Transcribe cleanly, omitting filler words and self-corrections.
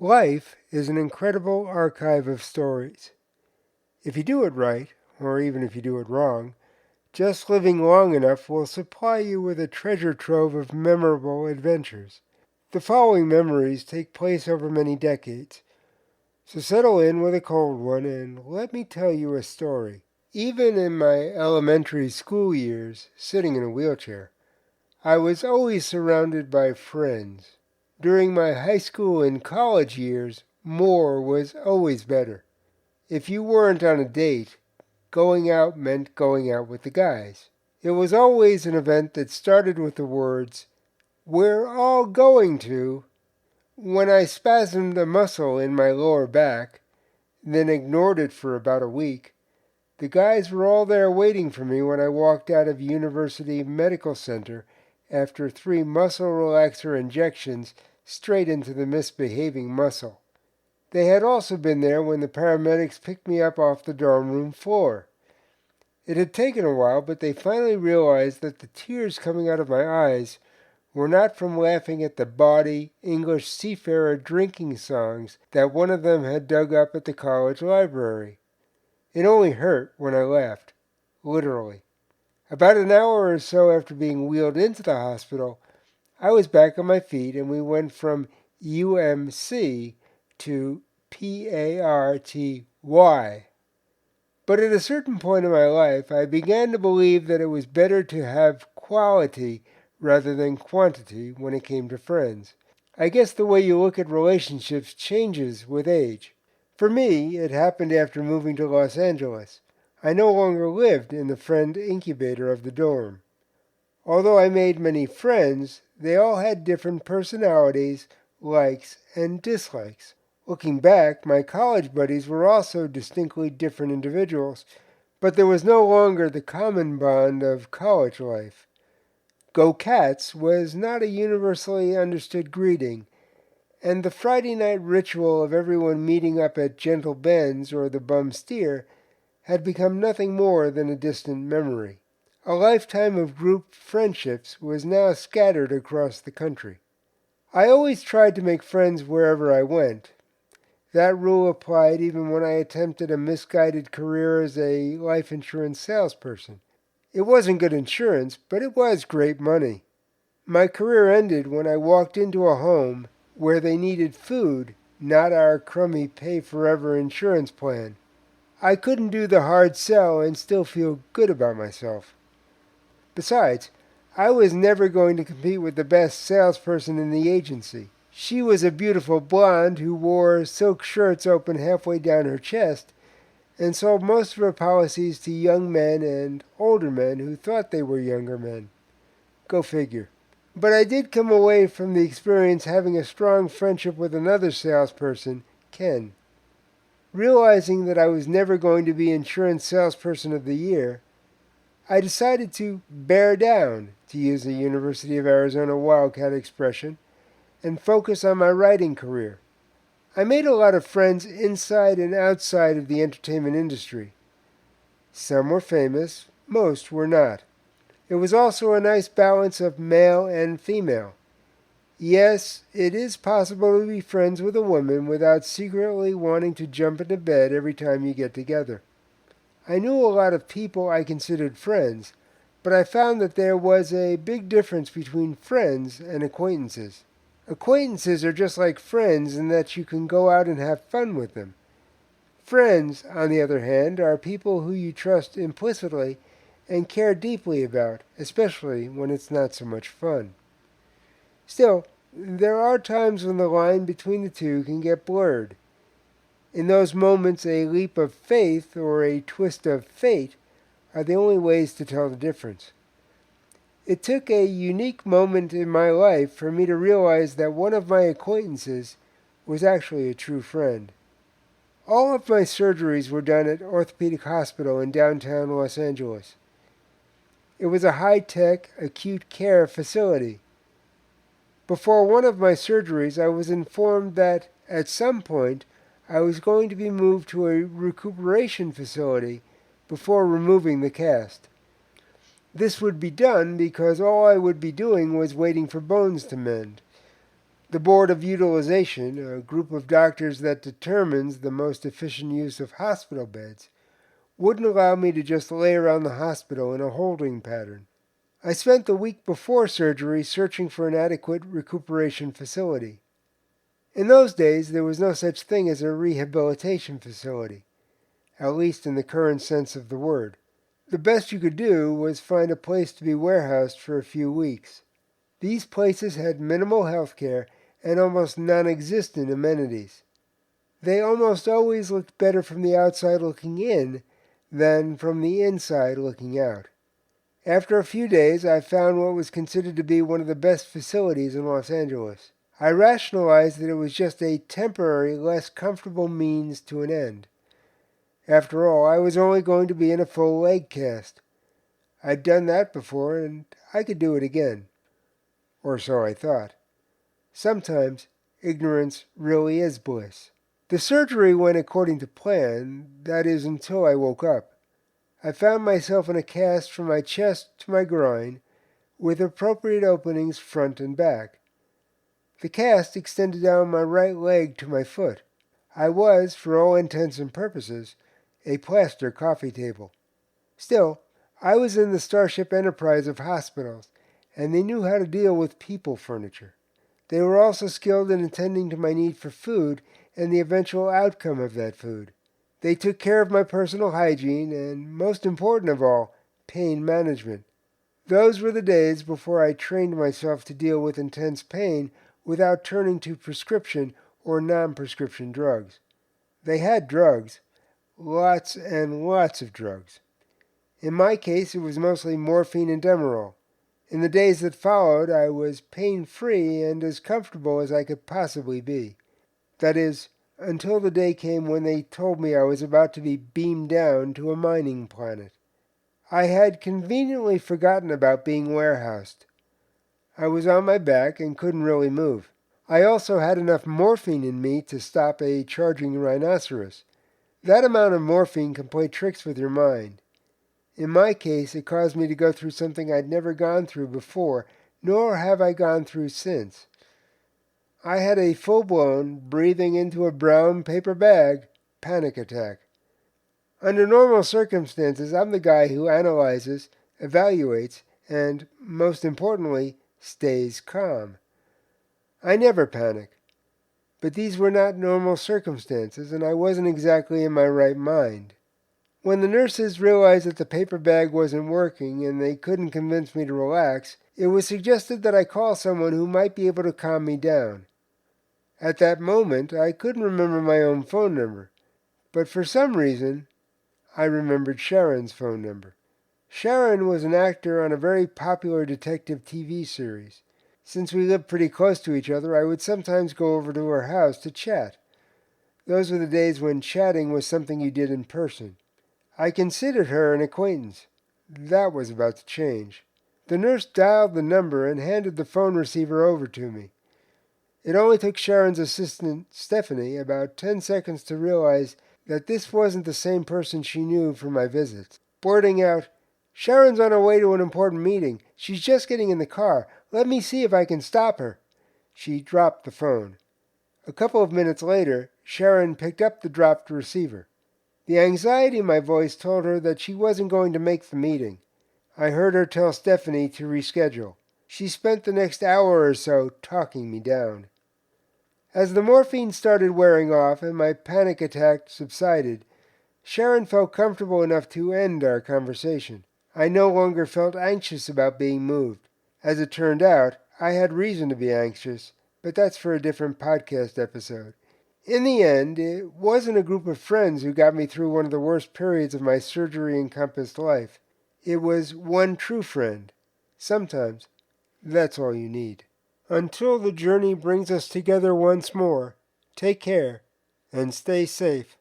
Life is an incredible archive of stories. If you do it right, or even if you do it wrong, just living long enough will supply you with a treasure trove of memorable adventures. The following memories take place over many decades, so settle in with a cold one and let me tell you a story. Even in my elementary school years, sitting in a wheelchair, I was always surrounded by friends. During my high school and college years, more was always better. If you weren't on a date, going out meant going out with the guys. It was always an event that started with the words, "We're all going to." When I spasmed a muscle in my lower back, then ignored it for about a week, the guys were all there waiting for me when I walked out of University Medical Center after 3 muscle relaxer injections straight into the misbehaving muscle. They had also been there when the paramedics picked me up off the dorm room floor. It had taken a while, but they finally realized that the tears coming out of my eyes were not from laughing at the bawdy English seafarer drinking songs that one of them had dug up at the college library. It only hurt when I laughed, literally. About an hour or so after being wheeled into the hospital, I was back on my feet and we went from UMC to PARTY. But at a certain point in my life, I began to believe that it was better to have quality rather than quantity when it came to friends. I guess the way you look at relationships changes with age. For me, it happened after moving to Los Angeles. I no longer lived in the friend incubator of the dorm. Although I made many friends, they all had different personalities, likes, and dislikes. Looking back, my college buddies were also distinctly different individuals, but there was no longer the common bond of college life. Go Cats was not a universally understood greeting, and the Friday night ritual of everyone meeting up at Gentle Ben's or the Bum Steer had become nothing more than a distant memory. A lifetime of group friendships was now scattered across the country. I always tried to make friends wherever I went. That rule applied even when I attempted a misguided career as a life insurance salesperson. It wasn't good insurance, but it was great money. My career ended when I walked into a home where they needed food, not our crummy pay forever insurance plan. I couldn't do the hard sell and still feel good about myself. Besides, I was never going to compete with the best salesperson in the agency. She was a beautiful blonde who wore silk shirts open halfway down her chest and sold most of her policies to young men and older men who thought they were younger men. Go figure. But I did come away from the experience having a strong friendship with another salesperson, Ken. Realizing that I was never going to be Insurance Salesperson of the Year, I decided to bear down, to use a University of Arizona Wildcat expression, and focus on my writing career. I made a lot of friends inside and outside of the entertainment industry. Some were famous, most were not. It was also a nice balance of male and female. Yes, it is possible to be friends with a woman without secretly wanting to jump into bed every time you get together. I knew a lot of people I considered friends, but I found that there was a big difference between friends and acquaintances. Acquaintances are just like friends in that you can go out and have fun with them. Friends, on the other hand, are people who you trust implicitly and care deeply about, especially when it's not so much fun. Still, there are times when the line between the two can get blurred. In those moments, a leap of faith or a twist of fate are the only ways to tell the difference. It took a unique moment in my life for me to realize that one of my acquaintances was actually a true friend. All of my surgeries were done at Orthopedic Hospital in downtown Los Angeles. It was a high-tech acute care facility. Before one of my surgeries, I was informed that at some point I was going to be moved to a recuperation facility before removing the cast. This would be done because all I would be doing was waiting for bones to mend. The Board of Utilization, a group of doctors that determines the most efficient use of hospital beds, wouldn't allow me to just lay around the hospital in a holding pattern. I spent the week before surgery searching for an adequate recuperation facility. In those days, there was no such thing as a rehabilitation facility, at least in the current sense of the word. The best you could do was find a place to be warehoused for a few weeks. These places had minimal health care and almost non-existent amenities. They almost always looked better from the outside looking in than from the inside looking out. After a few days, I found what was considered to be one of the best facilities in Los Angeles. I rationalized that it was just a temporary, less comfortable means to an end. After all, I was only going to be in a full leg cast. I'd done that before, and I could do it again. Or so I thought. Sometimes ignorance really is bliss. The surgery went according to plan, that is, until I woke up. I found myself in a cast from my chest to my groin, with appropriate openings front and back. The cast extended down my right leg to my foot. I was, for all intents and purposes, a plaster coffee table. Still, I was in the Starship Enterprise of hospitals, and they knew how to deal with people furniture. They were also skilled in attending to my need for food and the eventual outcome of that food. They took care of my personal hygiene and, most important of all, pain management. Those were the days before I trained myself to deal with intense pain without turning to prescription or non-prescription drugs. They had drugs, lots and lots of drugs. In my case, it was mostly morphine and Demerol. In the days that followed, I was pain-free and as comfortable as I could possibly be. That is, until the day came when they told me I was about to be beamed down to a mining planet. I had conveniently forgotten about being warehoused. I was on my back and couldn't really move. I also had enough morphine in me to stop a charging rhinoceros. That amount of morphine can play tricks with your mind. In my case, it caused me to go through something I'd never gone through before, nor have I gone through since. I had a full-blown, breathing into a brown paper bag, panic attack. Under normal circumstances, I'm the guy who analyzes, evaluates, and, most importantly, stays calm. I never panic. But these were not normal circumstances, and I wasn't exactly in my right mind. When the nurses realized that the paper bag wasn't working and they couldn't convince me to relax, it was suggested that I call someone who might be able to calm me down. At that moment, I couldn't remember my own phone number, but for some reason, I remembered Sharon's phone number. Sharon was an actor on a very popular detective TV series. Since we lived pretty close to each other, I would sometimes go over to her house to chat. Those were the days when chatting was something you did in person. I considered her an acquaintance. That was about to change. The nurse dialed the number and handed the phone receiver over to me. It only took Sharon's assistant, Stephanie, about 10 seconds to realize that this wasn't the same person she knew from my visits. Blurting out, "Sharon's on her way to an important meeting. She's just getting in the car. Let me see if I can stop her." She dropped the phone. A couple of minutes later, Sharon picked up the dropped receiver. The anxiety in my voice told her that she wasn't going to make the meeting. I heard her tell Stephanie to reschedule. She spent the next hour or so talking me down. As the morphine started wearing off and my panic attack subsided, Sharon felt comfortable enough to end our conversation. I no longer felt anxious about being moved. As it turned out, I had reason to be anxious, but that's for a different podcast episode. In the end, it wasn't a group of friends who got me through one of the worst periods of my surgery-encompassed life. It was one true friend. Sometimes, that's all you need. Until the journey brings us together once more, take care and stay safe.